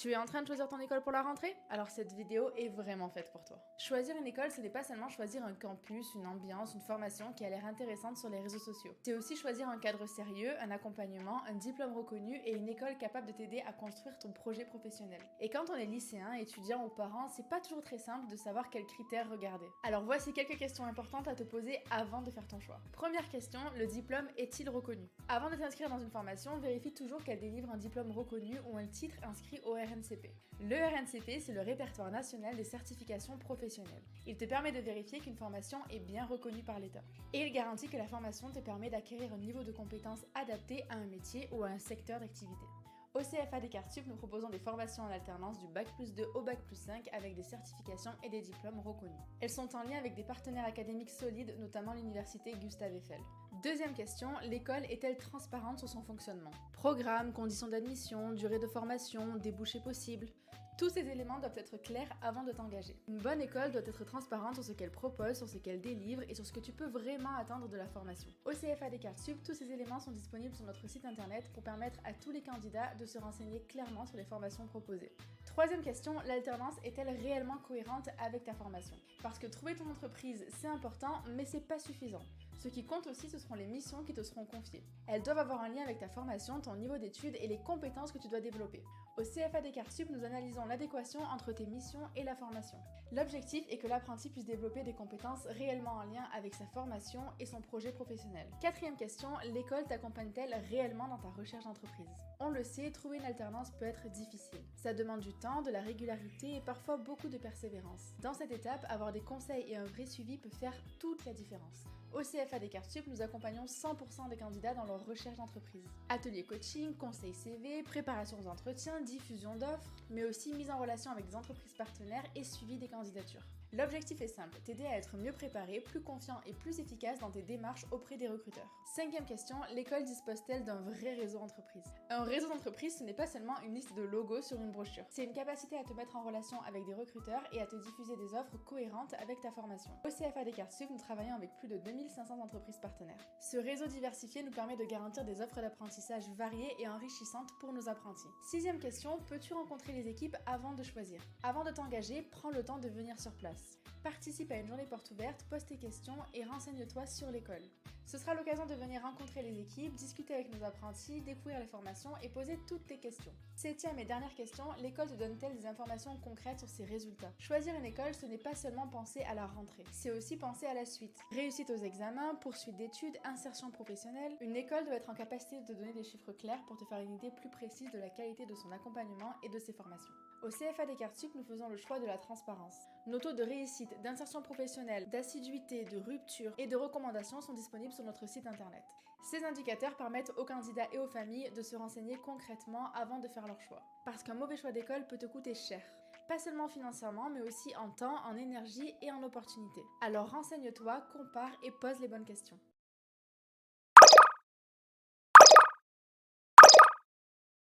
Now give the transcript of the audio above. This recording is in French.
Tu es en train de choisir ton école pour la rentrée? Alors cette vidéo est vraiment faite pour toi. Choisir une école, ce n'est pas seulement choisir un campus, une ambiance, une formation qui a l'air intéressante sur les réseaux sociaux. C'est aussi choisir un cadre sérieux, un accompagnement, un diplôme reconnu et une école capable de t'aider à construire ton projet professionnel. Et quand on est lycéen, étudiant ou parent, c'est pas toujours très simple de savoir quels critères regarder. Alors voici quelques questions importantes à te poser avant de faire ton choix. Première question, le diplôme est-il reconnu? Avant de t'inscrire dans une formation, vérifie toujours qu'elle délivre un diplôme reconnu ou un titre inscrit au RNCP. Le RNCP, c'est le répertoire national des certifications professionnelles. Il te permet de vérifier qu'une formation est bien reconnue par l'État. Et il garantit que la formation te permet d'acquérir un niveau de compétence adapté à un métier ou à un secteur d'activité. Au CFA Descartes-Sup, nous proposons des formations en alternance du Bac+2 au Bac+5 avec des certifications et des diplômes reconnus. Elles sont en lien avec des partenaires académiques solides, notamment l'université Gustave Eiffel. Deuxième question, l'école est-elle transparente sur son fonctionnement? Programme, conditions d'admission, durée de formation, débouchés possibles. Tous ces éléments doivent être clairs avant de t'engager. Une bonne école doit être transparente sur ce qu'elle propose, sur ce qu'elle délivre et sur ce que tu peux vraiment attendre de la formation. Au CFA Descartes-Sup, tous ces éléments sont disponibles sur notre site internet pour permettre à tous les candidats de se renseigner clairement sur les formations proposées. Troisième question, l'alternance est-elle réellement cohérente avec ta formation? Parce que trouver ton entreprise, c'est important, mais c'est pas suffisant. Ce qui compte aussi, ce seront les missions qui te seront confiées. Elles doivent avoir un lien avec ta formation, ton niveau d'études et les compétences que tu dois développer. Au CFA Descartes-Sup, nous analysons l'adéquation entre tes missions et la formation. L'objectif est que l'apprenti puisse développer des compétences réellement en lien avec sa formation et son projet professionnel. Quatrième question, l'école t'accompagne-t-elle réellement dans ta recherche d'entreprise? On le sait, trouver une alternance peut être difficile. Ça demande du temps, de la régularité et parfois beaucoup de persévérance. Dans cette étape, avoir des conseils et un vrai suivi peut faire toute la différence. Au CFA Descartes-Sup, nous accompagnons 100% des candidats dans leur recherche d'entreprise. Ateliers coaching, conseils CV, préparation aux entretiens, diffusion d'offres, mais aussi mise en relation avec des entreprises partenaires et suivi des candidatures. L'objectif est simple, t'aider à être mieux préparé, plus confiant et plus efficace dans tes démarches auprès des recruteurs. Cinquième question, l'école dispose-t-elle d'un vrai réseau d'entreprise? Un réseau d'entreprise, ce n'est pas seulement une liste de logos sur une brochure. C'est une capacité à te mettre en relation avec des recruteurs et à te diffuser des offres cohérentes avec ta formation. Au CFA Descartes-Sup, nous travaillons avec plus de 2500 entreprises partenaires. Ce réseau diversifié nous permet de garantir des offres d'apprentissage variées et enrichissantes pour nos apprentis. Sixième question, peux-tu rencontrer les équipes avant de choisir? Avant de t'engager, prends le temps de venir sur place. Participe à une journée porte ouverte, pose tes questions et renseigne-toi sur l'école. Ce sera l'occasion de venir rencontrer les équipes, discuter avec nos apprentis, découvrir les formations et poser toutes tes questions. Septième et dernière question, l'école te donne-t-elle des informations concrètes sur ses résultats? Choisir une école, ce n'est pas seulement penser à la rentrée, c'est aussi penser à la suite. Réussite aux examens, poursuite d'études, insertion professionnelle, une école doit être en capacité de te donner des chiffres clairs pour te faire une idée plus précise de la qualité de son accompagnement et de ses formations. Au CFA Descartes-Sup, nous faisons le choix de la transparence. Nos taux de réussite, d'insertion professionnelle, d'assiduité, de rupture et de recommandations sont disponibles sur notre site internet. Ces indicateurs permettent aux candidats et aux familles de se renseigner concrètement avant de faire leur choix. Parce qu'un mauvais choix d'école peut te coûter cher. Pas seulement financièrement, mais aussi en temps, en énergie et en opportunités. Alors renseigne-toi, compare et pose les bonnes questions.